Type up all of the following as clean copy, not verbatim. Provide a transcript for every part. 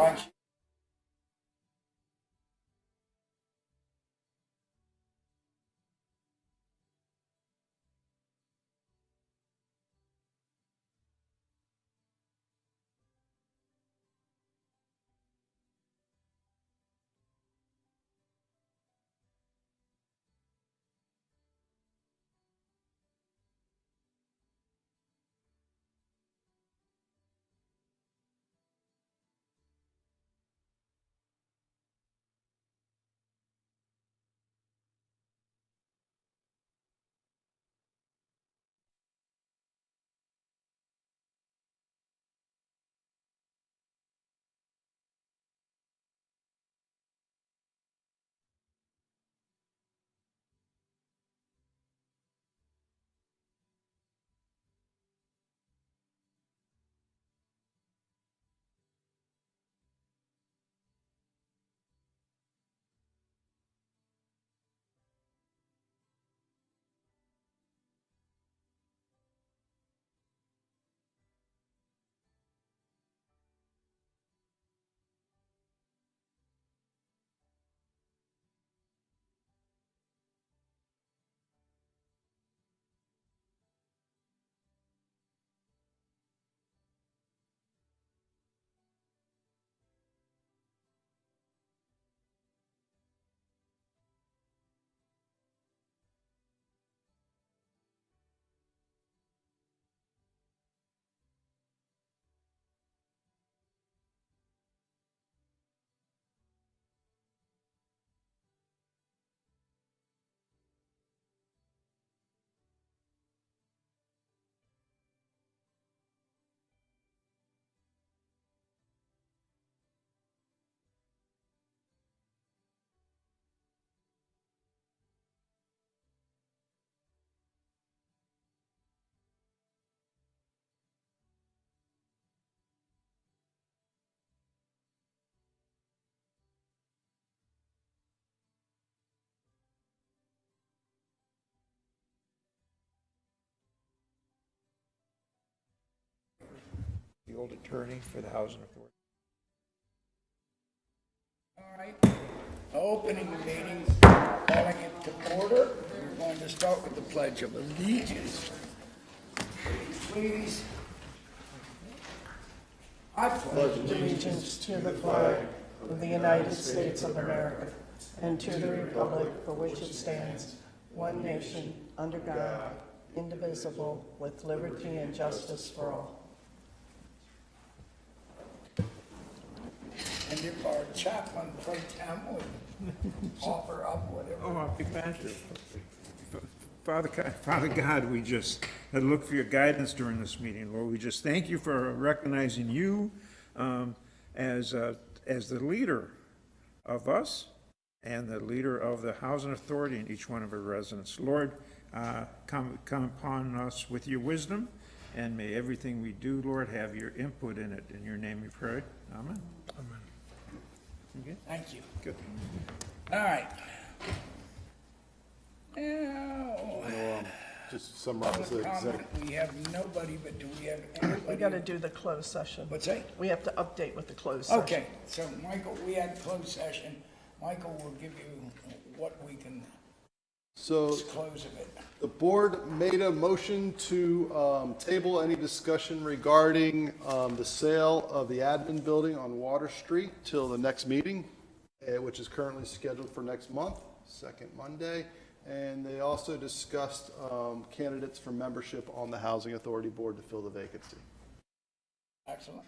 Thanks. The old attorney for the Housing Authority. All right, opening the meeting, calling it to order. We're going to start with the Pledge of Allegiance. Please. I pledge Allegiance to the flag of the United States of America and to the republic for which it stands, one nation, under God, indivisible, with liberty and justice for all. And if our chaplain pro tem would offer up whatever. Oh, I'll be glad to. Father God, we just look for your guidance during this meeting, Lord. We just thank you for recognizing you as the leader of us and the leader of the Housing Authority and each one of our residents. Lord, come upon us with your wisdom, and may everything we do, Lord, have your input in it. In your name we pray. Amen. Amen. Okay. Thank you. Good. All right. Now, Just to summarize the public comment, executive. we have nobody, but do we have anybody? We got to do the closed session. What's that? We have to update with the closed session. Okay, so Michael, we had closed session. Michael will give you what we can So close of it. the board made a motion to table any discussion regarding the sale of the admin building on Water Street till the next meeting, which is currently scheduled for next month, second Monday. And they also discussed candidates for membership on the Housing Authority Board to fill the vacancy. Excellent.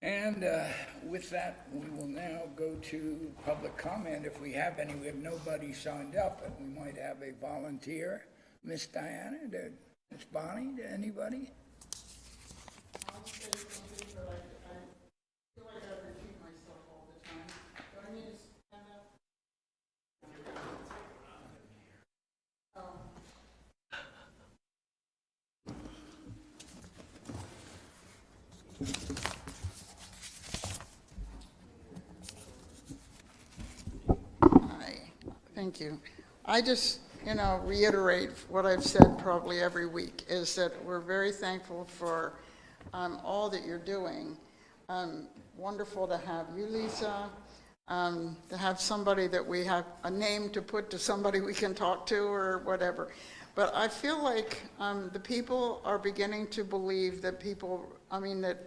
And with that, we will now go to public comment if we have any. We have nobody signed up, but we might have a volunteer. Miss Diana, Miss Bonnie, anybody? I'll say something, but I feel like I repeat myself all the time. Do I need to stand up? Hi, thank you. I just, reiterate what I've said probably every week, is that we're very thankful for all that you're doing. Wonderful to have you, Lisa, to have somebody that we have a name to put to somebody we can talk to or whatever. But I feel like the people are beginning to believe that that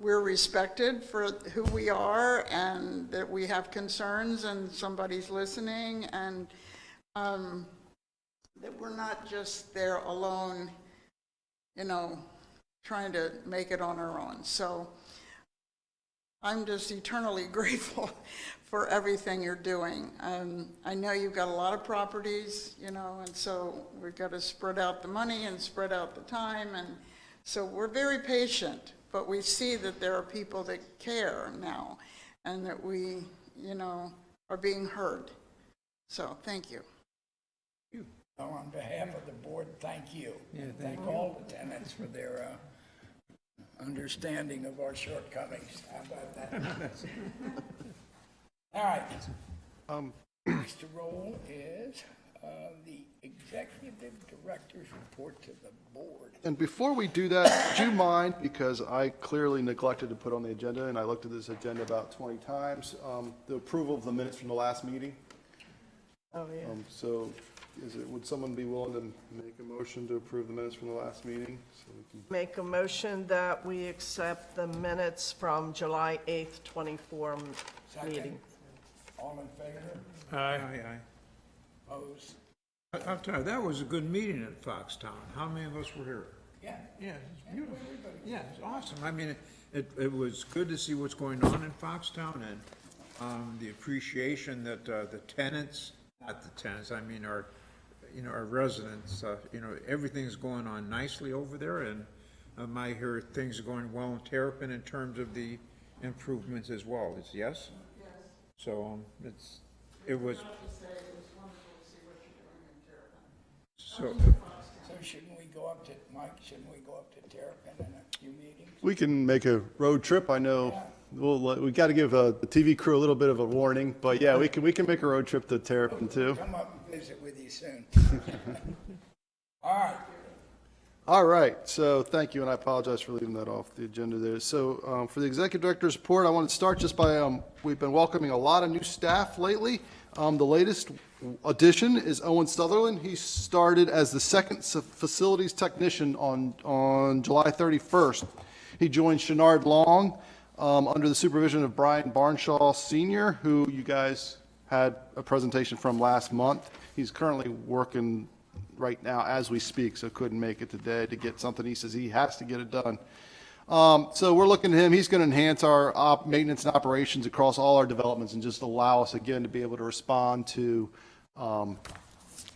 we're respected for who we are and that we have concerns and somebody's listening, and that we're not just there alone, trying to make it on our own. So I'm just eternally grateful for everything you're doing. I know you've got a lot of properties, and so we've got to spread out the money and spread out the time, and so we're very patient, but we see that there are people that care now and that we, are being heard. So thank you. Well, on behalf of the board, thank you. Thank all the tenants for their understanding of our shortcomings. How about that? All right. Next to roll is the executive director's report to the board. And before we do that, do you mind, because I clearly neglected to put on the agenda, and I looked at this agenda about 20 times, the approval of the minutes from the last meeting? Oh, yeah. So would someone be willing to make a motion to approve the minutes from the last meeting? So we can. Make a motion that we accept the minutes from July 8th, 24 Second. meeting. All in favor? Aye. Opposed? I'll tell you, that was a good meeting at Foxtown. How many of us were here? Yeah. Yeah, it's beautiful. Yeah, it's awesome. I mean, it was good to see what's going on in Foxtown, and the appreciation that the tenants, not the tenants, I mean our residents, everything's going on nicely over there, and I hear things are going well in Terrapin in terms of the improvements as well. Yes? Yes. So it was. So. So shouldn't we go up to, Mike, shouldn't we go up to Terrapin in a few meetings? We can make a road trip. I know we got to give the TV crew a little bit of a warning, but yeah, we can make a road trip to Terrapin too. Come up and visit with you soon. All right. All right, so thank you, and I apologize for leaving that off the agenda there. So for the executive director's report, I want to start just by, we've been welcoming a lot of new staff lately. The latest addition is Owen Sutherland. He started as the second facilities technician on July 31st. He joined Shenard Long under the supervision of Brian Barnshaw Sr., who you guys had a presentation from last month. He's currently working right now as we speak, so couldn't make it today to get something. He says he has to get it done. So we're looking at him. He's going to enhance our maintenance and operations across all our developments and just allow us, again, to be able to respond to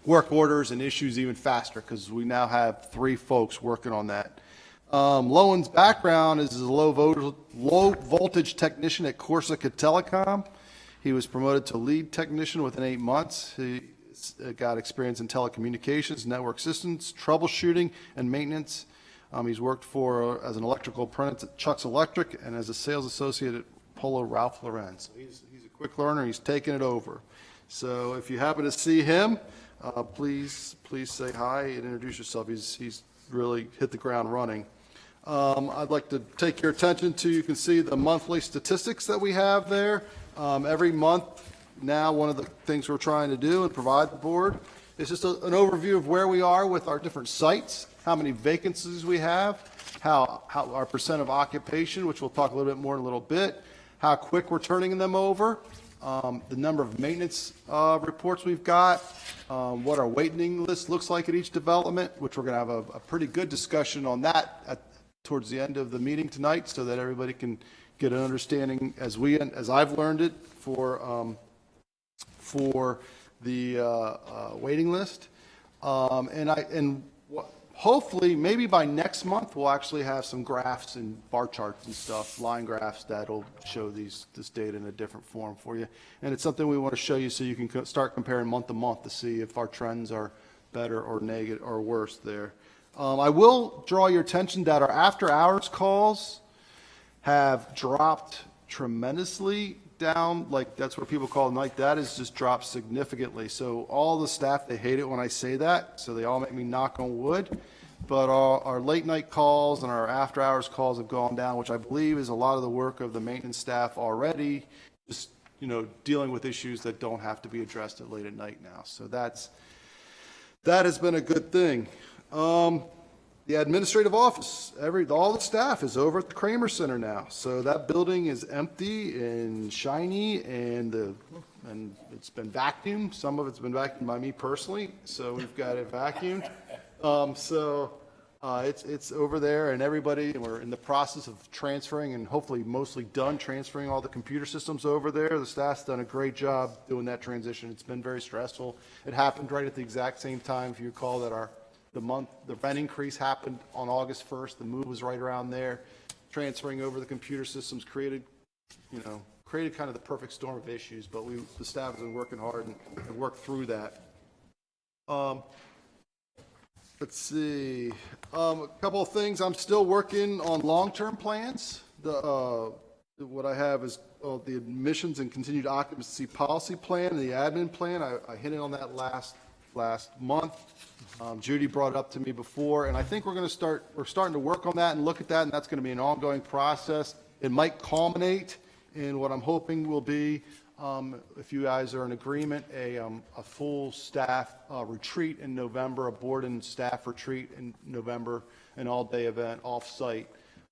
work orders and issues even faster, because we now have 3 folks working on that. Lowen's background is as a low voltage technician at Corsica Telecom. He was promoted to lead technician within 8 months. He got experience in telecommunications, network systems, troubleshooting, and maintenance. He's worked as an electrical apprentice at Chuck's Electric and as a sales associate at Polo Ralph Lauren. So he's a quick learner. He's taking it over. So if you happen to see him, please say hi and introduce yourself. He's really hit the ground running. I'd like to take your attention to, you can see the monthly statistics that we have there. Every month now, one of the things we're trying to do and provide the board is just an overview of where we are with our different sites, how many vacancies we have, how our percent of occupation, which we'll talk a little bit more in a little bit, how quick we're turning them over, the number of maintenance reports we've got, what our waiting list looks like at each development, which we're going to have a pretty good discussion on that towards the end of the meeting tonight, so that everybody can get an understanding as I've learned it for the waiting list. Hopefully, maybe by next month, we'll actually have some graphs and bar charts and stuff, line graphs that'll show this data in a different form for you. And it's something we want to show you so you can start comparing month to month to see if our trends are better or negative or worse there. I will draw your attention that our after-hours calls have dropped tremendously down, like that's what people call night. That has just dropped significantly. So all the staff, they hate it when I say that, so they all make me knock on wood. but our late night calls and our after hours calls have gone down, which I believe is a lot of the work of the maintenance staff already, just, dealing with issues that don't have to be addressed at late at night now. So that has been a good thing. The administrative office, all the staff is over at the Kramer Center now. So that building is empty and shiny, and it's been vacuumed. Some of it's been vacuumed by me personally, so we've got it vacuumed. It's over there, and we're in the process of transferring, and hopefully mostly done transferring all the computer systems over there. The staff's done a great job doing that transition. It's been very stressful. It happened right at the exact same time, if you recall, that the rent increase happened on August 1st. The move was right around there. Transferring over the computer systems created kind of the perfect storm of issues, but the staff has been working hard and worked through that. Let's see, a couple of things. I'm still working on long-term plans. What I have is the admissions and continued occupancy policy plan and the admin plan. I hinted on that last month. Judy brought it up to me before, and I think we're starting to work on that and look at that, and that's going to be an ongoing process. It might culminate in what I'm hoping will be, if you guys are in agreement, a full staff retreat in November, a board and staff retreat in November, an all-day event off-site.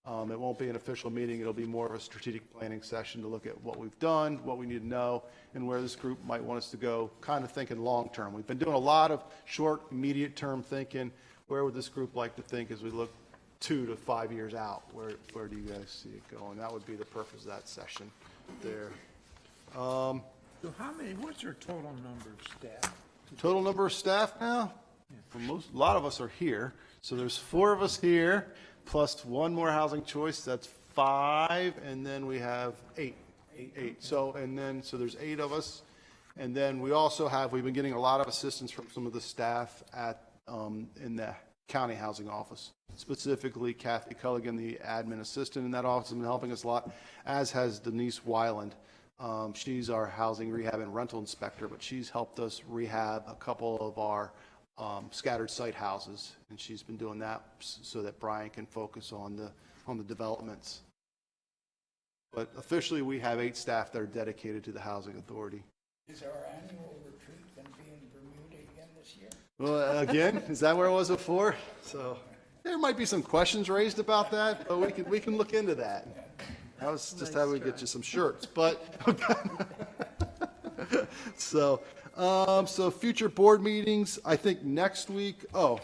It won't be an official meeting. It'll be more of a strategic planning session to look at what we've done, what we need to know, and where this group might want us to go, kind of thinking long-term. We've been doing a lot of short, immediate-term thinking. Where would this group like to think as we look 2 to 5 years out? Where do you guys see it going? That would be the purpose of that session there. So what's your total number of staff? Total number of staff now? Well, a lot of us are here. So there's 4 of us here, plus one more housing choice, that's 5, and then we have 8. So there's 8 of us. And then we've been getting a lot of assistance from some of the staff in the county housing office, specifically Kathy Culligan, the admin assistant in that office, has been helping us a lot, as has Denise Weiland. She's our housing rehab and rental inspector, but she's helped us rehab a couple of our scattered site houses, and she's been doing that so that Brian can focus on the developments. But officially, we have 8 staff that are dedicated to the housing authority. Is our annual retreat going to be in Bermuda again this year? Well, again, is that where it was before? So there might be some questions raised about that, but we can look into that. That was just how we get you some shirts, but so future board meetings. I think next week. I'll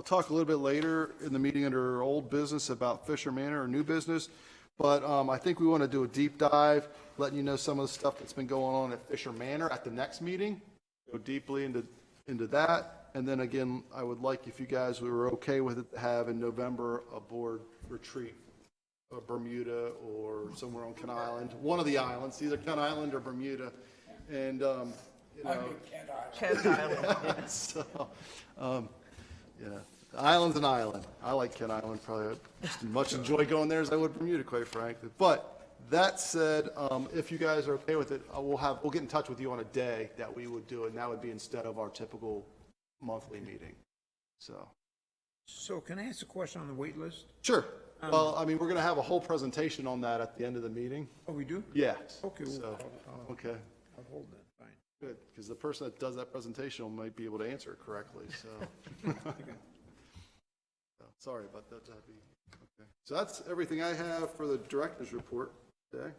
talk a little bit later in the meeting under old business about Fisher Manor or new business, but I think we want to do a deep dive, letting you know some of the stuff that's been going on at Fisher Manor at the next meeting. Go deeply into that. And then again, I would like, if you guys were okay with it, to have in November a board retreat, Bermuda or somewhere on Kent Island, one of the islands, either Kent Island or Bermuda. And, Kent Island. So, island's an island. I like Kent Island, probably just as much enjoy going there as I would Bermuda, quite frankly. But that said, if you guys are okay with it, we'll get in touch with you on a day that we would do it, and that would be instead of our typical monthly meeting. So can I ask a question on the wait list? Sure. Well, I mean, we're going to have a whole presentation on that at the end of the meeting. Oh, we do? Yeah. Okay. So, okay. I'll hold that, fine. Good, because the person that does that presentation might be able to answer it correctly, so. So, sorry about that, Debbie. Okay. So that's everything I have for the director's report today.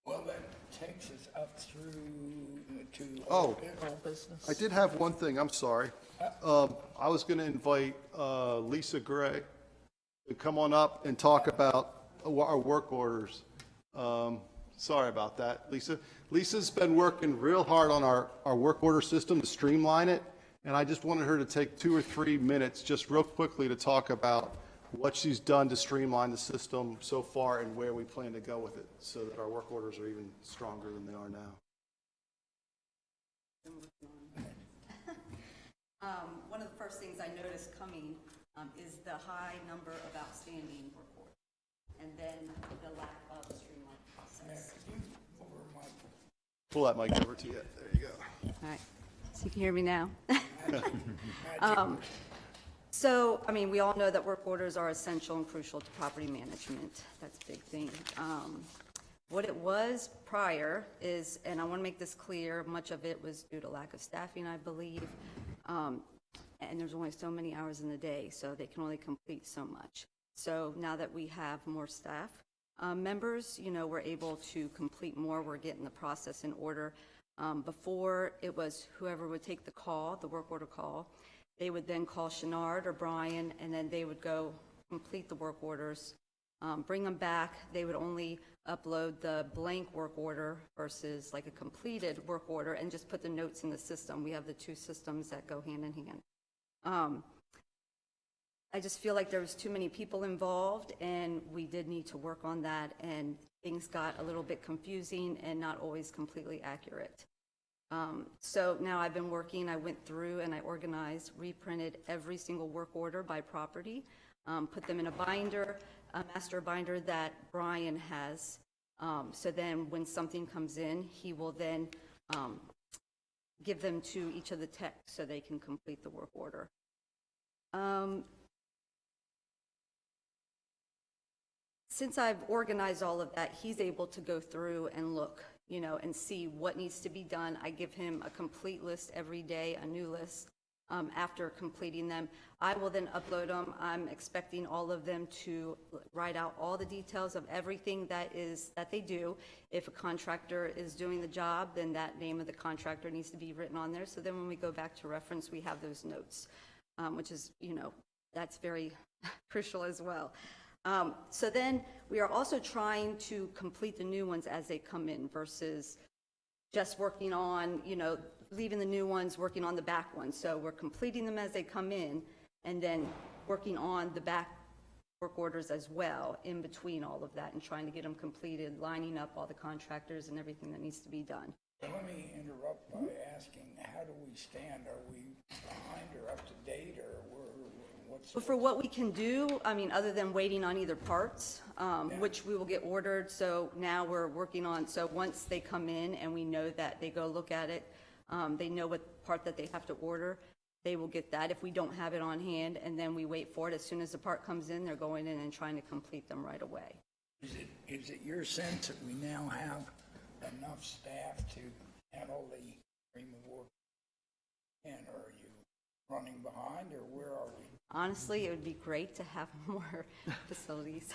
Well, that takes us up through to. Oh, All business. I did have one thing, I'm sorry. I was going to invite Lisa Gray to come on up and talk about our work orders. Sorry about that, Lisa. Lisa's been working real hard on our work order system to streamline it, and I just wanted her to take 2 or 3 minutes just real quickly to talk about what she's done to streamline the system so far and where we plan to go with it so that our work orders are even stronger than they are now. One of the first things I noticed coming is the high number of outstanding reports, and then the lack of streamlined process. Pull that mic over to you. There you go. All right. you can hear me now. So, I mean, we all know that work orders are essential and crucial to property management. That's a big thing. What it was prior is, and I want to make this clear, much of it was due to lack of staffing, I believe. And there's only so many hours in the day, so they can only complete so much. So now that we have more staff members, you know, we're able to complete more. We're getting the process in order. Before, it was whoever would take the call, the work order call. They would then call Shenard or Brian, and then they would go complete the work orders, bring them back. They would only upload the blank work order versus like a completed work order and just put the notes in the system. We have the two systems that go hand in hand. I just feel like there was too many people involved, and we did need to work on that, and things got a little bit confusing and not always completely accurate. So now I've been working, I went through and I organized, reprinted every single work order by property, put them in a binder, a master binder that Brian has. So then when something comes in, he will then give them to each of the techs so they can complete the work order. Since I've organized all of that, he's able to go through and look, you know, and see what needs to be done. I give him a complete list every day, a new list. After completing them, I will then upload them. I'm expecting all of them to write out all the details of everything that they do. If a contractor is doing the job, then that name of the contractor needs to be written on there. So then when we go back to reference, we have those notes, which is, you know, that's very crucial as well. So then we are also trying to complete the new ones as they come in versus just working on, you know, leaving the new ones, working on the back ones. So we're completing them as they come in and then working on the back work orders as well in between all of that and trying to get them completed, lining up all the contractors and everything that needs to be done. Let me interrupt by asking, how do we stand? Are we behind or up to date, or what's? But for what we can do, I mean, other than waiting on either parts, which we will get ordered, so now we're working on, so once they come in and we know that they go look at it, they know what part that they have to order, they will get that if we don't have it on hand, and then we wait for it. As soon as the part comes in, they're going in and trying to complete them right away. Is it your sense that we now have enough staff to handle the stream of work? And are you running behind, or where are we? Honestly, it would be great to have more facilities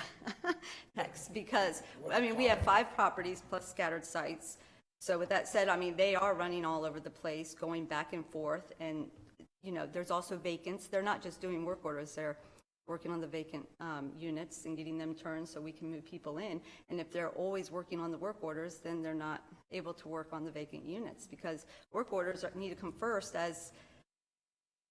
techs because, I mean, we have 5 properties plus scattered sites. So with that said, I mean, they are running all over the place, going back and forth. And, you know, there's also vacants. They're not just doing work orders. They're working on the vacant units and getting them turned so we can move people in. And if they're always working on the work orders, then they're not able to work on the vacant units because work orders need to come first as,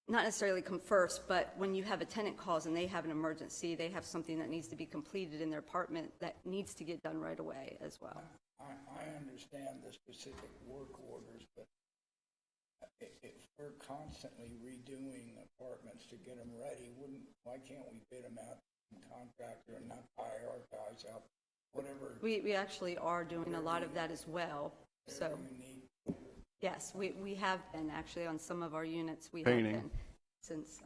not necessarily come first, but when you have a tenant calls and they have an emergency, they have something that needs to be completed in their apartment that needs to get done right away as well. I understand the specific work orders, but if we're constantly redoing apartments to get them ready, why can't we bid them out to the contractor and not prioritize out whatever? We actually are doing a lot of that as well. So You need. yes, we have been actually on some of our units. We Painting. have been since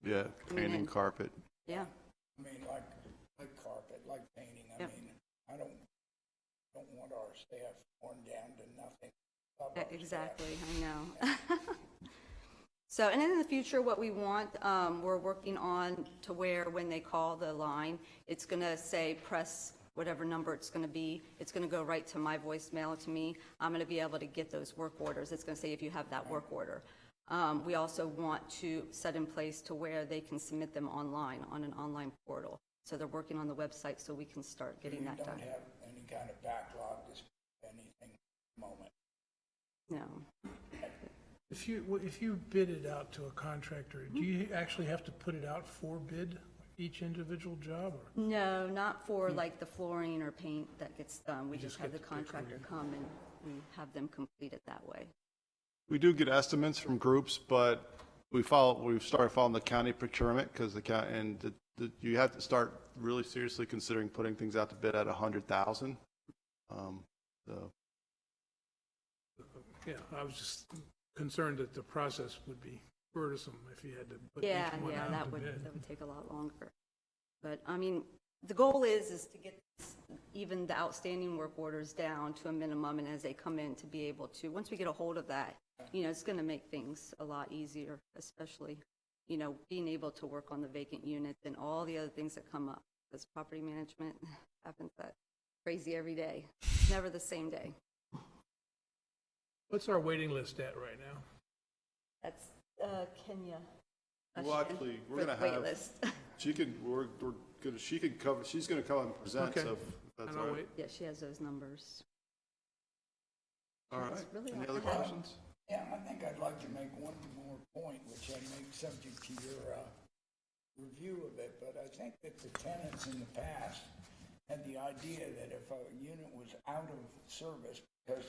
Yeah, coming painting, in. carpet. Yeah. I mean, like carpet, like painting. I Yep. mean, I don't want our staff worn down to nothing. Love Yeah, our exactly, I know. So, and in the future, what we want, we're working on to where when they call the line, it's going to say press whatever number it's going to be. It's going to go right to my voicemail to me. I'm going to be able to get those work orders. It's going to say if you have that work order. We also want to set in place to where they can submit them online on an online portal. So they're working on the website so we can start getting that done. You don't have any kind of backlog, just anything at the moment. No. If you bid it out to a contractor, do you actually have to put it out for bid, each individual job, or? No, not for like the flooring or paint that gets done. We You just just have the get to pick who contractor you- come and we have them complete it that way. We do get estimates from groups, but we've started following the county procurement because you have to start really seriously considering putting things out to bid at 100,000. So Yeah, I was just concerned that the process would be burdensome if you had to put each Yeah, one yeah, out that to would bid. take a lot longer. But, I mean, the goal is to get even the outstanding work orders down to a minimum, and as they come in, to be able to, once we get a hold of that, it's going to make things a lot easier, especially, being able to work on the vacant units and all the other things that come up. Because property management happens that crazy every day, never the same day. What's our waiting list at right now? That's Kenya. Well, actually, we're for gonna the wait have, list. we're gonna, she's gonna come and present, Okay. so if that's And all I'll right. wait. Yeah, she has those numbers. All right, That's really any all other I have. questions? Yeah, I think I'd like to make one more point, which I make subject to your review of it, but I think that the tenants in the past had the idea that if a unit was out of service because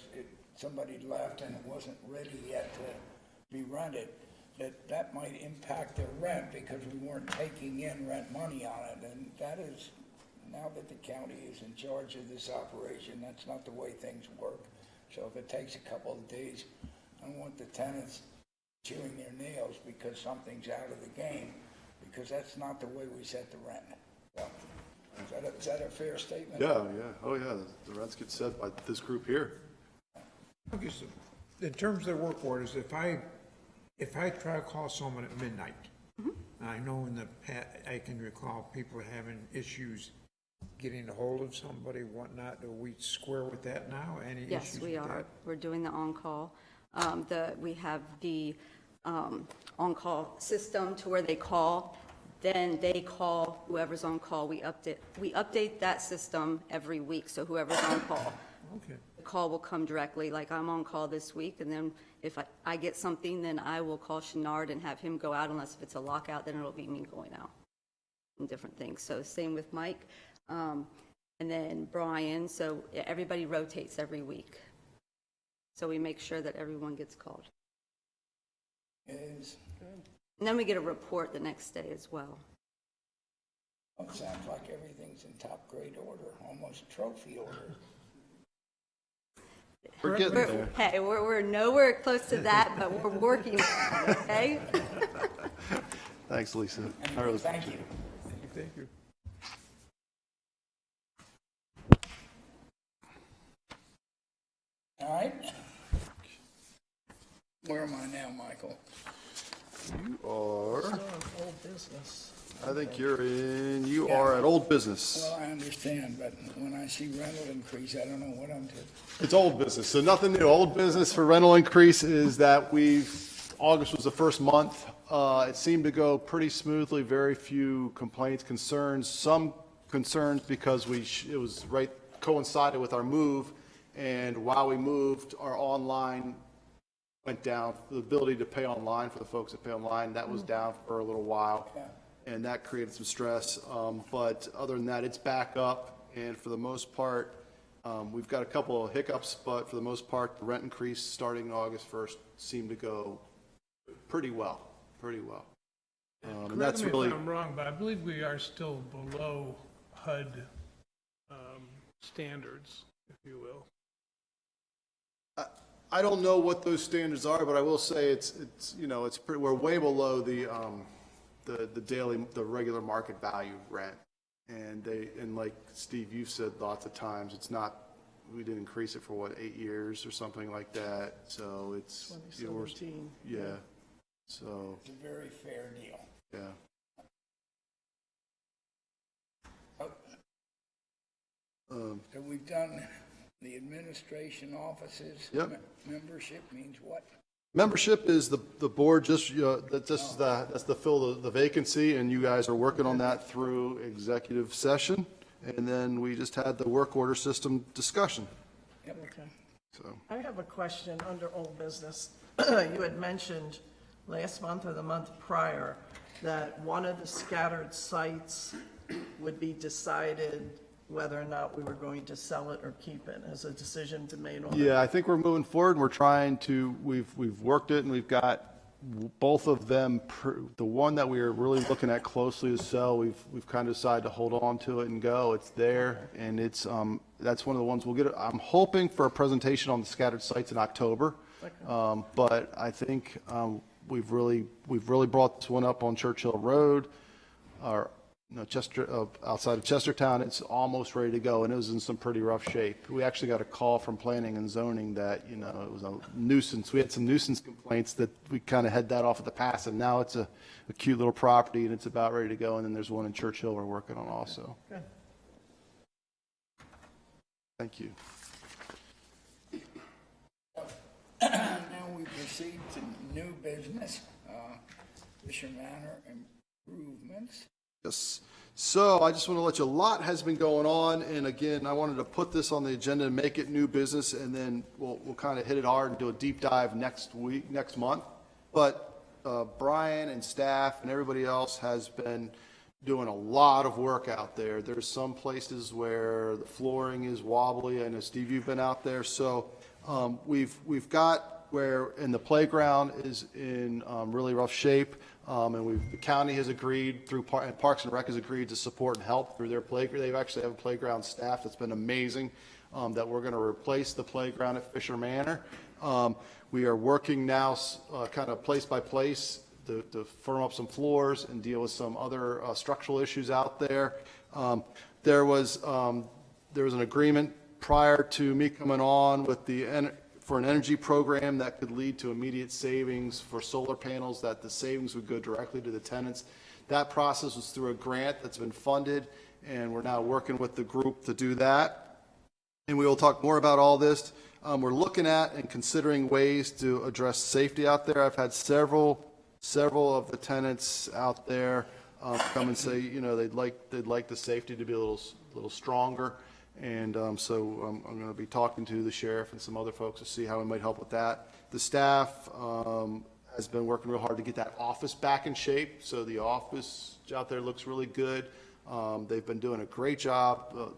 somebody left and it wasn't ready yet to be rented, that might impact their rent because we weren't taking in rent money on it. And that is, now that the county is in charge of this operation, that's not the way things work. So if it takes a couple of days, I don't want the tenants chewing their nails because something's out of the game, because that's not the way we set the rent. So, is that a fair statement? Yeah, oh yeah, the rents get set by this group here. Okay, so in terms of the work orders, if I try to call someone at midnight, I know in the past, I can recall people having issues getting a hold of somebody, whatnot. Do we square with that now? Any issues Yes, we with are. that? We're doing the on-call. We have the on-call system to where they call, then they call whoever's on call. We update that system every week, so whoever's on call. Okay. The call will come directly, like I'm on call this week, and then if I get something, then I will call Chenard and have him go out, unless if it's a lockout, then it'll be me going out and different things. So same with Mike, and then Brian, so everybody rotates every week. So we make sure that everyone gets called. Is, And then we get a report the next day as well. it sounds like everything's in top grade order, almost trophy order. We're getting there. Hey, we're nowhere close to that, but we're working on it, okay? Thanks, Lisa. I really Thank you. Thank you. All right. Where am I now, Michael? You are, Old business. I think you are at old business. Well, I understand, but when I see rental increase, I don't know what I'm doing. It's old business, so nothing new. Old business for rental increase is that August was the first month. It seemed to go pretty smoothly, very few complaints, concerns, some concerns because it was coincided with our move, and while we moved, our online went down. The ability to pay online for the folks that pay online, that was down for a little while, and that created some stress. But other than that, it's back up, and for the most part, we've got a couple of hiccups, but for the most part, the rent increase starting August 1st seemed to go pretty well. And that's Correct me really, if I'm wrong, but I believe we are still below HUD standards, if you will. I don't know what those standards are, but I will say it's pretty, we're way below the regular market value rent. And like Steve, you've said lots of times, we didn't increase it for 8 years or something like that. So it's, 2017. yeah. So, It's a very fair deal. yeah. So we've done the administration offices. Yep. Membership means what? Membership is the board that's to fill the vacancy, and you guys are working on that through executive session. And then we just had the work order system discussion, Okay. so. I have a question under old business. You had mentioned last month or the month prior that one of the scattered sites would be decided whether or not we were going to sell it or keep it. Has a decision been made on it? Yeah, I think we're moving forward. We're trying to, we've worked it, and we've got both of them, the one that we are really looking at closely to sell, we've kind of decided to hold on to it and go. It's there, and it's, that's one of the ones we'll get. I'm hoping for a presentation on the scattered sites in October. But I think, we've really brought this one up on Churchill Road, or, outside of Chestertown. It's almost ready to go, and it was in some pretty rough shape. We actually got a call from planning and zoning that, it was a nuisance. We had some nuisance complaints that we kind of head that off at the pass, and now it's a cute little property, and it's about ready to go. And then there's one in Churchill we're working on also. Good. Thank you. Now we proceed to new business, Fisher Manor improvements. Yes. So I just want to let you, a lot has been going on. And again, I wanted to put this on the agenda and make it new business. And then we'll kind of hit it hard and do a deep dive next month. But Brian and staff and everybody else has been doing a lot of work out there. There's some places where the flooring is wobbly. I know, Steve, you've been out there. So we've got where, and the playground is in really rough shape. And the county has agreed through Parks and Rec has agreed to support and help through their playground. They actually have a playground staff that's been amazing, that we're going to replace the playground at Fisher Manor. We are working now kind of place by place to firm up some floors and deal with some other structural issues out there. There was an agreement prior to me coming on with for an energy program that could lead to immediate savings for solar panels, that the savings would go directly to the tenants. That process was through a grant that's been funded, and we're now working with the group to do that. And we will talk more about all this. We're looking at and considering ways to address safety out there. I've had several of the tenants out there come and say, they'd like the safety to be a little stronger. And so I'm going to be talking to the sheriff and some other folks to see how we might help with that. The staff has been working real hard to get that office back in shape. So the office out there looks really good. They've been doing a great job. The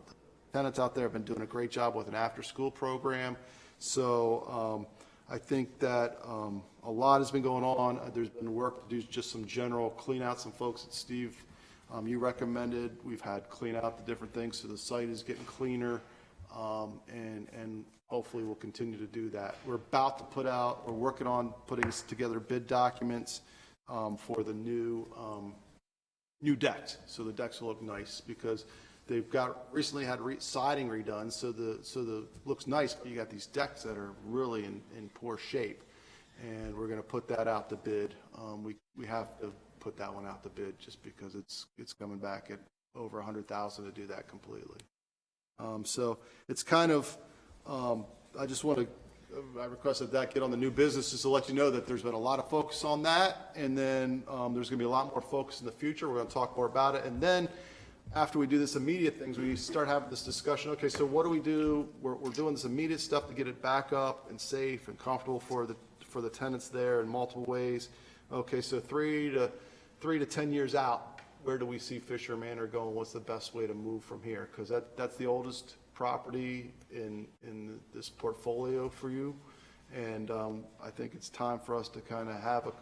tenants out there have been doing a great job with an after-school program. So I think that a lot has been going on. There's been work to do just some general clean out. Some folks that Steve, you recommended. We've had clean out the different things, so the site is getting cleaner, and hopefully we'll continue to do that. We're working on putting together bid documents for the new decks. So the decks will look nice because they've recently had siding redone, so the looks nice, but you got these decks that are really in poor shape, and we're going to put that out to bid. We have to put that one out to bid just because it's coming back at over $100,000 to do that completely. So it's kind of, I requested that get on the new business just to let you know that there's been a lot of focus on that. And then there's going to be a lot more focus in the future. We're going to talk more about it. And then after we do this immediate things, we start having this discussion. Okay, so what do we do? We're doing this immediate stuff to get it back up and safe and comfortable for the tenants there in multiple ways. Okay, so 3 to 10 years out, where do we see Fisher Manor going? What's the best way to move from here? Because that's the oldest property in this portfolio for you. And I think it's time for us to kind of have a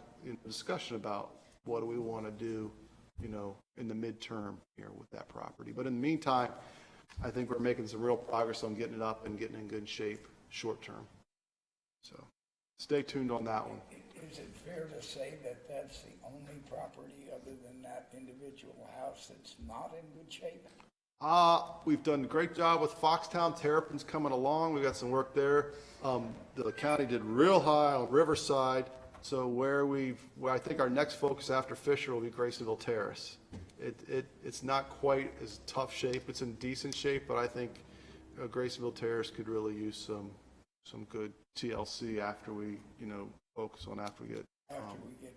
discussion about what do we want to do, in the midterm here with that property. But in the meantime, I think we're making some real progress on getting it up and getting in good shape short term. So stay tuned on that one. Is it fair to say that that's the only property other than that individual house that's not in good shape? We've done a great job with Foxtown. Terrapin's coming along. We got some work there. The county did real high on Riverside. So where I think our next focus after Fisher will be Graysonville Terrace. It's not quite as tough shape. It's in decent shape, but I think Graysonville Terrace could really use some good TLC after we, focus on after we get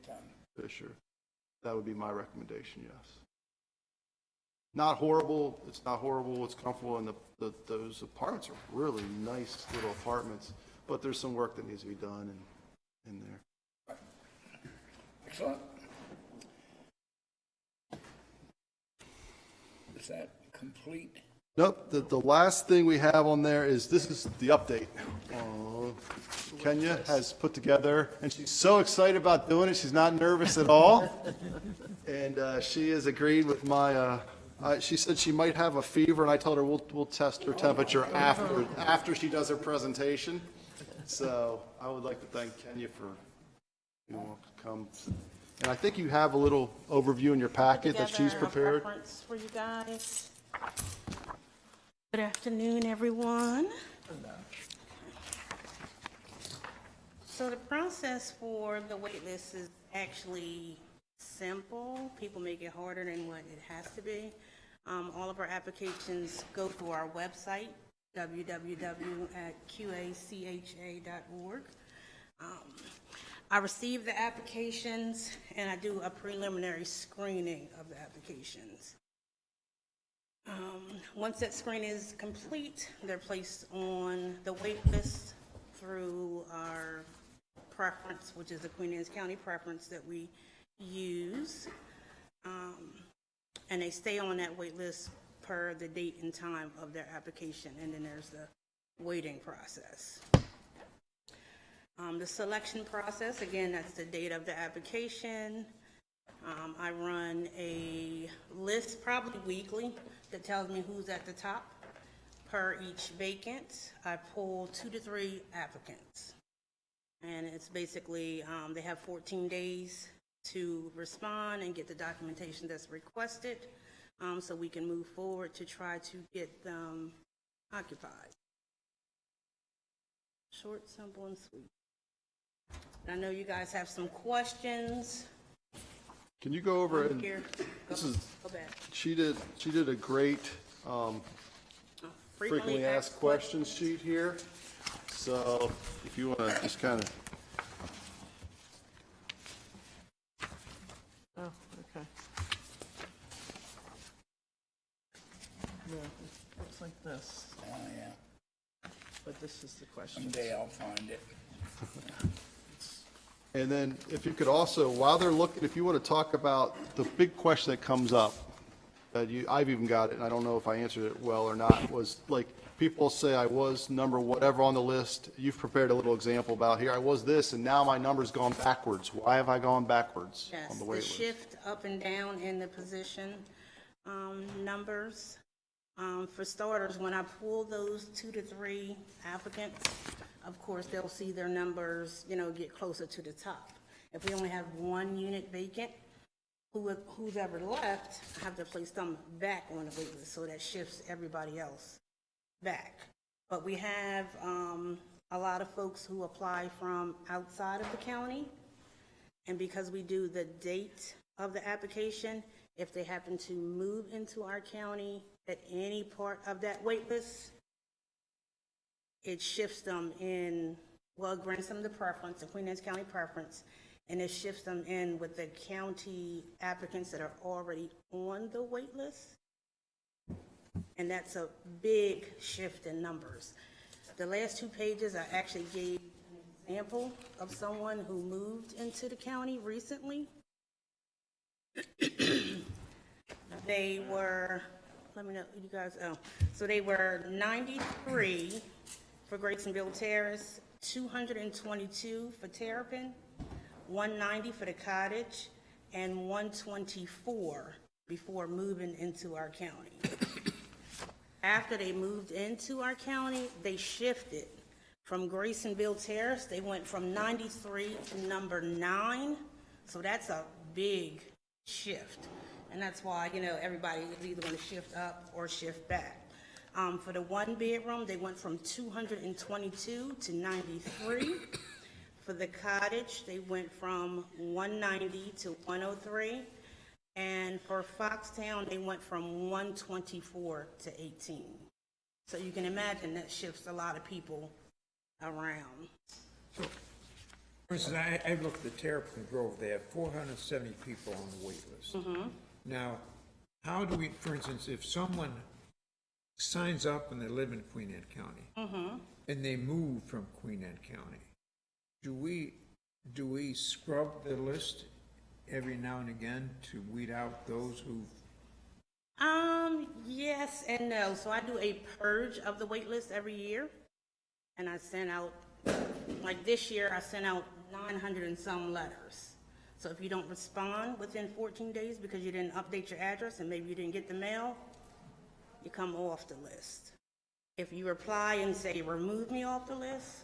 done Fisher. That would be my recommendation. Yes. Not horrible. It's not horrible. It's comfortable, and those apartments are really nice little apartments. But there's some work that needs to be done in there. Excellent. Is that complete? Nope. The last thing we have on there is this is the update. So Kenya has put together, and she's so excited about doing it, she's not nervous at all. And she has agreed with my, she said she might have a fever, and I told her we'll test her temperature after she does her presentation. So I would like to thank Kenya for, come. And I think you have a little overview in your packet that she's Together a prepared. preference for you guys. Good afternoon, everyone. So the process for the wait list is actually simple. People make it harder than what it has to be. All of our applications go through our website, www.QACHA.org. I receive the applications and I do a preliminary screening of the applications. Once that screening is complete, they're placed on the wait list through our preference, which is the Queen Anne's County preference that we use. And they stay on that wait list per the date and time of their application, and then there's the waiting process. The selection process, again, that's the date of the application. I run a list, probably weekly, that tells me who's at the top per each vacant. I pull 2 to 3 applicants. And it's basically, they have 14 days to respond and get the documentation that's requested, so we can move forward to try to get them occupied. Short, simple, and sweet. I know you guys have some questions. Can you go over and, Here, this is, go back. she did a great frequently asked questions sheet here. So if you want to just kind of, Oh, okay. Yeah, it looks like this, Oh, yeah. but this is the question. Someday I'll find it. and then if you could also, while they're looking, if you want to talk about the big question that comes up, that I've even got it, and I don't know if I answered it well or not, was like, people say I was number whatever on the list. You've prepared a little example about here, I was this, and now my number's gone backwards. Why have I gone backwards Yes, on the the wait list? shift up and down in the position numbers. For starters, when I pull those 2 to 3 applicants, of course, they'll see their numbers, get closer to the top. If we only have 1 unit vacant, who's ever left, I have to place them back on the wait list, so that shifts everybody else back. But we have a lot of folks who apply from outside of the county, and because we do the date of the application, if they happen to move into our county at any part of that wait list, it shifts them in, well, it grants them the preference, the Queen Anne's County preference, and it shifts them in with the county applicants that are already on the wait list. And that's a big shift in numbers. The last 2 pages, I actually gave an example of someone who moved into the county recently. They were, let me know, you guys, so they were 93 for Graysonville Terrace, 222 for Terrapin, 190 for the Cottage, and 124 before moving into our county. After they moved into our county, they shifted from Graysonville Terrace. They went from 93 to number 9. So that's a big shift. And that's why, everybody is either going to shift up or shift back. For the 1 bedroom, they went from 222 to 93. For the Cottage, they went from 190 to 103. And for Foxtown, they went from 124 to 18. So you can imagine that shifts a lot of people around. For instance, I looked at Terrapin Grove, they have 470 people on the wait list. Now, how do we, for instance, if someone signs up and they live in Queen Anne County, and they move from Queen Anne County, do we scrub the list every now and again to weed out those who? Yes and no. So I do a purge of the wait list every year, and I send out Like this year, I sent out 900 and some letters. So if you don't respond within 14 days because you didn't update your address and maybe you didn't get the mail, you come off the list. If you reply and say, remove me off the list,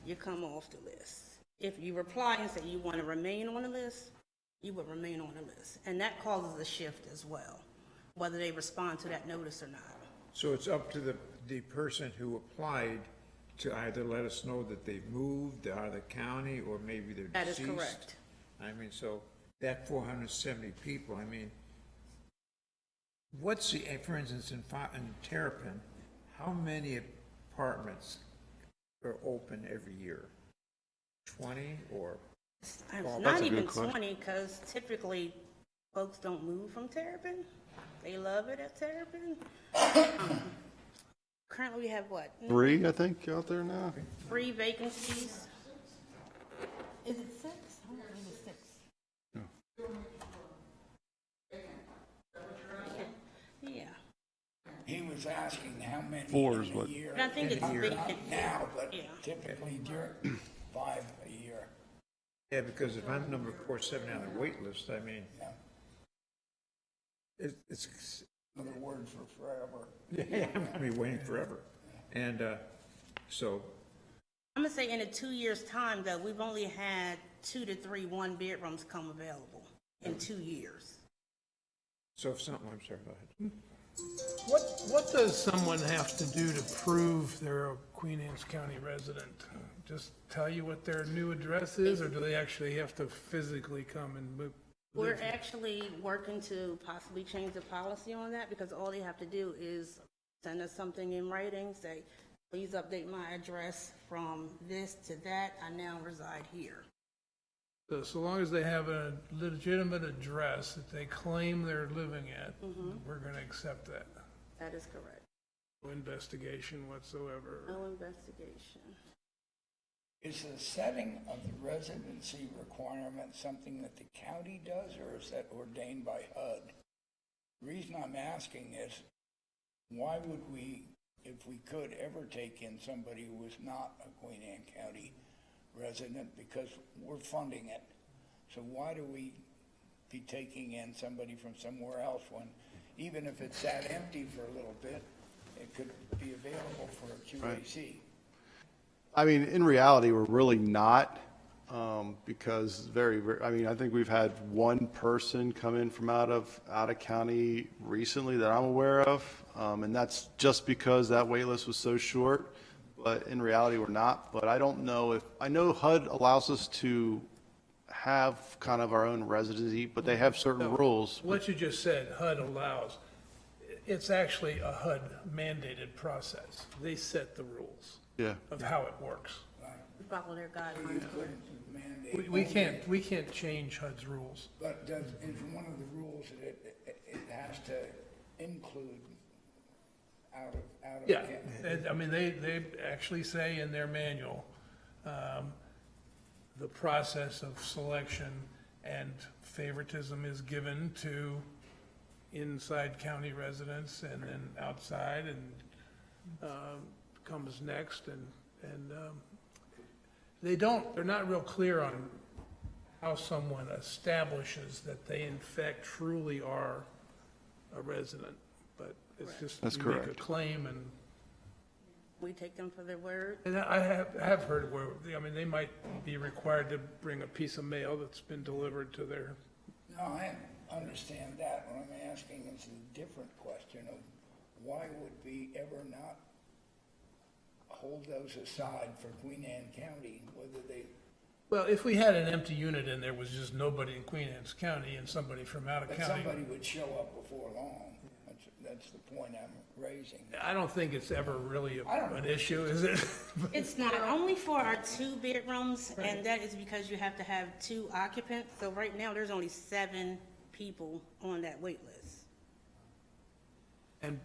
you come off the list. If you reply and say you want to remain on the list, you will remain on the list. And that causes a shift as well, whether they respond to that notice or not. So it's up to the person who applied to either let us know that they moved out of the county, or maybe they're That is deceased. correct. I mean, so that 470 people, I mean, what's the, for instance, in Terrapin, how many apartments are open every year? 20 or? It's Well, not a even good question. 20, because typically folks don't move from Terrapin. They love it at Terrapin. Currently, we have what? 3, I think, out there now. 3 vacancies. Is it 6? I don't think it's 6. Yeah, He was asking how many 4 is in a what- year. but I think it's Not vacant. now, but Yeah. typically during 5 a year. Yeah, because if I'm number 470 on the wait list, I mean, Yeah. it's, Another word for forever. yeah, I'm gonna be waiting forever. And, so, I'm gonna say in a 2 years' time, though, we've only had 2 to 3 one-bedrooms come available in 2 years. so if something, I'm sorry, go ahead. What does someone have to do to prove they're a Queen Anne's County resident? Just tell you what their new address is, or do they actually have to physically come and move? We're actually working to possibly change the policy on that, because all they have to do is send us something in writing, say, please update my address from this to that, I now reside here. So long as they have a legitimate address that they claim they're living at, we're going to accept that. That is correct. No investigation whatsoever. No investigation. Is the setting of the residency requirement something that the county does, or is that ordained by HUD? The reason I'm asking is, why would we, if we could, ever take in somebody who was not a Queen Anne County resident, because we're funding it? So why do we be taking in somebody from somewhere else when, even if it sat empty for a little bit, it could be available for a QAC? I mean, in reality, we're really not, because I mean, I think we've had one person come in from out of county recently that I'm aware of, and that's just because that wait list was so short. But in reality, we're not. But I don't know I know HUD allows us to have kind of our own residency, but they have certain rules. What you just said, HUD allows, it's actually a HUD mandated process. They set the rules Yeah. of how it works. We follow their guidelines. Mandate. We can't change HUD's rules. But is one of the rules that it has to include out of Yeah, county? and, I mean, they actually say in their manual, the process of selection and favoritism is given to inside county residents, and then outside, and comes next, and they're not real clear on how someone establishes that they in fact truly are a resident, but it's just. That's you make correct. a claim, and We take them for their word. I have heard where, I mean, they might be required to bring a piece of mail that's been delivered to their, No, I understand that. What I'm asking is a different question of why would we ever not hold those aside for Queen Anne County, whether they, well, if we had an empty unit and there was just nobody in Queen Anne's County and somebody from out of but county. somebody would show up before long. That's the point I'm raising. I don't think it's ever really I don't an know. issue, is it? It's not only for our 2 bedrooms, and that is because you have to have 2 occupants. So right now, there's only 7 people on that wait list. And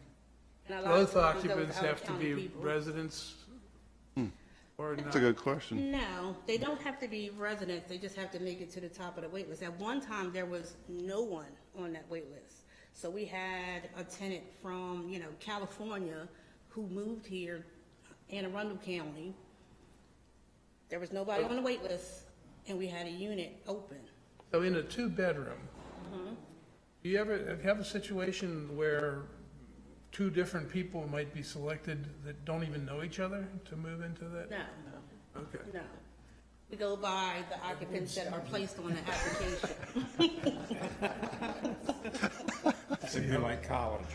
And a lot of both times those occupants have to out-of-county be people- residents? Or That's a not? good question. No, they don't have to be residents, they just have to make it to the top of the wait list. At one time, there was no one on that wait list. So we had a tenant from, California who moved here, Anne Arundel County, There was nobody on the wait list, and we had a unit open. So in a two-bedroom, do you ever have a situation where two different people might be selected that don't even know each other to move into that? No, Okay. no. We go by the occupants that are placed on the application. It'd be like college.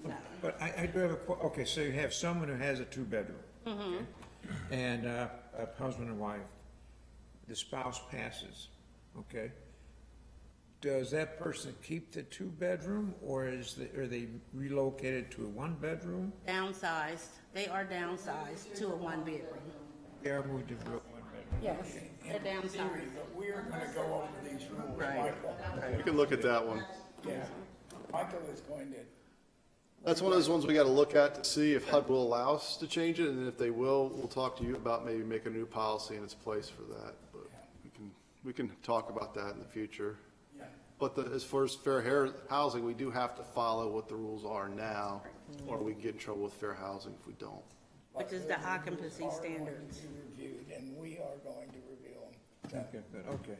No. But I do have a, okay, so you have someone who has a two-bedroom. Okay? And a husband and wife, the spouse passes, okay? Does that person keep the two-bedroom, or are they relocated to a one-bedroom? Downsized. They are downsized to a one-bedroom. They are moved to a one-bedroom. Yes, they're downsized. But we're gonna go over these rules, Right. Michael. We can look at that one. Yeah, Michael is going to, That's one of those ones we got to look at to see if HUD will allow us to change it, and if they will, we'll talk to you about maybe making a new policy in its place for that. But we can talk about that in the future. yeah. But as far as housing, we do have to follow what the rules are now, or we can get in trouble with fair housing if we don't. Which is the occupancy standards. Are going to be reviewed, and we are going to review them. Okay, good, okay.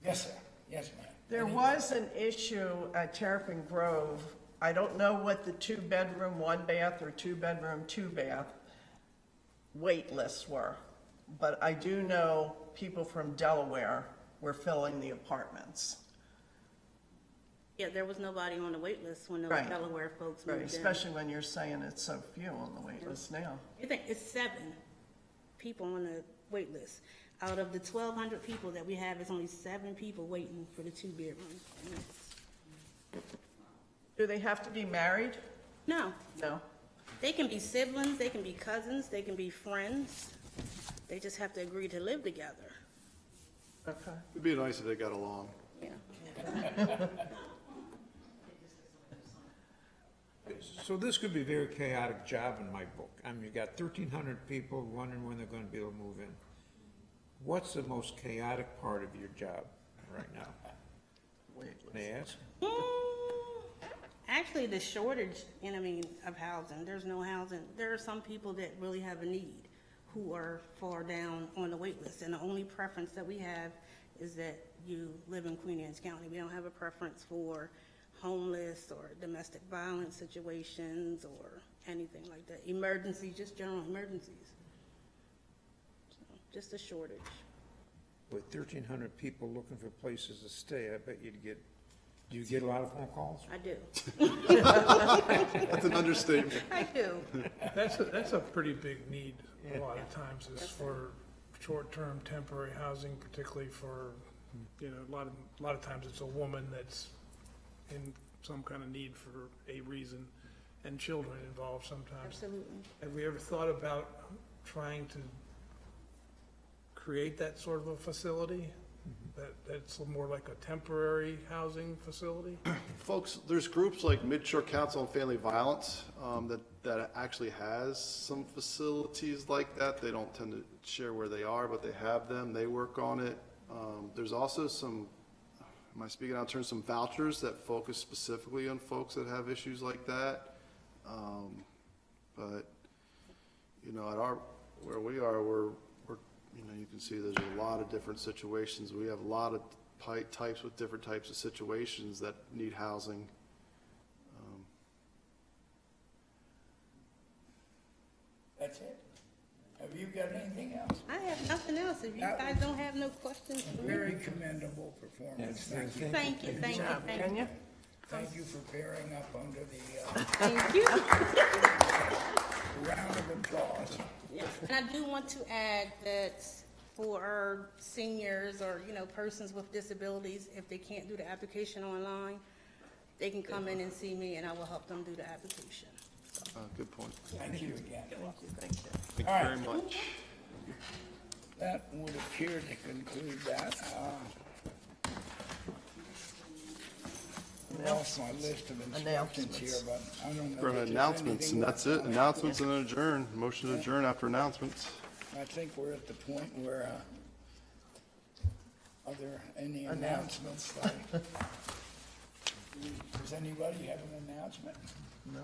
Yes, sir. Yes, ma'am. There was an issue at Terrapin Grove. I don't know what the two-bedroom, one-bath, or two-bedroom, two-bath wait lists were, but I do know people from Delaware were filling the apartments. Yeah, there was nobody on the wait list when the Right. Delaware folks Right, moved in. especially when you're saying it's so few on the wait list now. I think it's 7 people on the wait list. Out of the 1,200 people that we have, it's only 7 people waiting for the two-bedroom. Do they have to be married? No, No. they can be siblings, they can be cousins, they can be friends. They just have to agree to live together. Okay. It'd be nice if they got along. Yeah. So this could be a very chaotic job in my book. I mean, you got 1,300 people wondering when they're gonna be able to move in. What's the most chaotic part of your job right now? May I ask? Actually, the shortage, of housing, there's no housing. There are some people that really have a need who are far down on the wait list. And the only preference that we have is that you live in Queen Anne's County. We don't have a preference for homeless or domestic violence situations or anything like that. Emergency, just general emergencies. So, just a shortage. With 1,300 people looking for places to stay, I bet do you get a lot of phone calls? I do. That's an understatement. I do. That's a pretty big need a lot of times, is for short-term temporary housing, particularly for, a lot of times it's a woman that's in some kind of need for a reason, and children involved sometimes. Absolutely. Have we ever thought about trying to create that sort of a facility? That's more like a temporary housing facility? Folks, there's groups like Midshore Council on Family Violence that actually has some facilities like that. They don't tend to share where they are, but they have them. They work on it. There's also some, am I speaking out of turn, some vouchers that focus specifically on folks that have issues like that. But, at where we are, we're you can see there's a lot of different situations. We have a lot of types with different types of situations that need housing. That's it. Have you got anything else? I have nothing else. If you guys don't have no questions for me. Very commendable performance. Thank you. Thank you, thank you, thank you. Kenya? Thank you for bearing up under the Thank you. round of applause. And I do want to add that for our seniors or, persons with disabilities, if they can't do the application online, they can come in and see me and I will help them do the application. Good point. Thank you again. Thank you very much. That would appear to conclude that. I lost my list of instructions here, but I don't know. For if there's announcements, and anything that's it. Announcements and adjourn. Motion to adjourn after announcements. I think we're at the point where, are there any announcements? Does anybody have an announcement? No.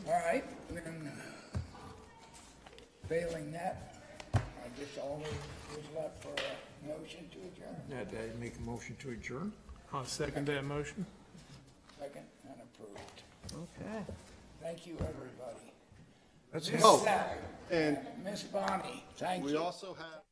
All right, then, failing that, I guess all is left for a motion to adjourn. I'd make a motion to adjourn. I'll second that motion. Second and approved. Okay. Thank you, everybody. Let's Miss have, Sally, And Miss Bonnie, thank we you. also have.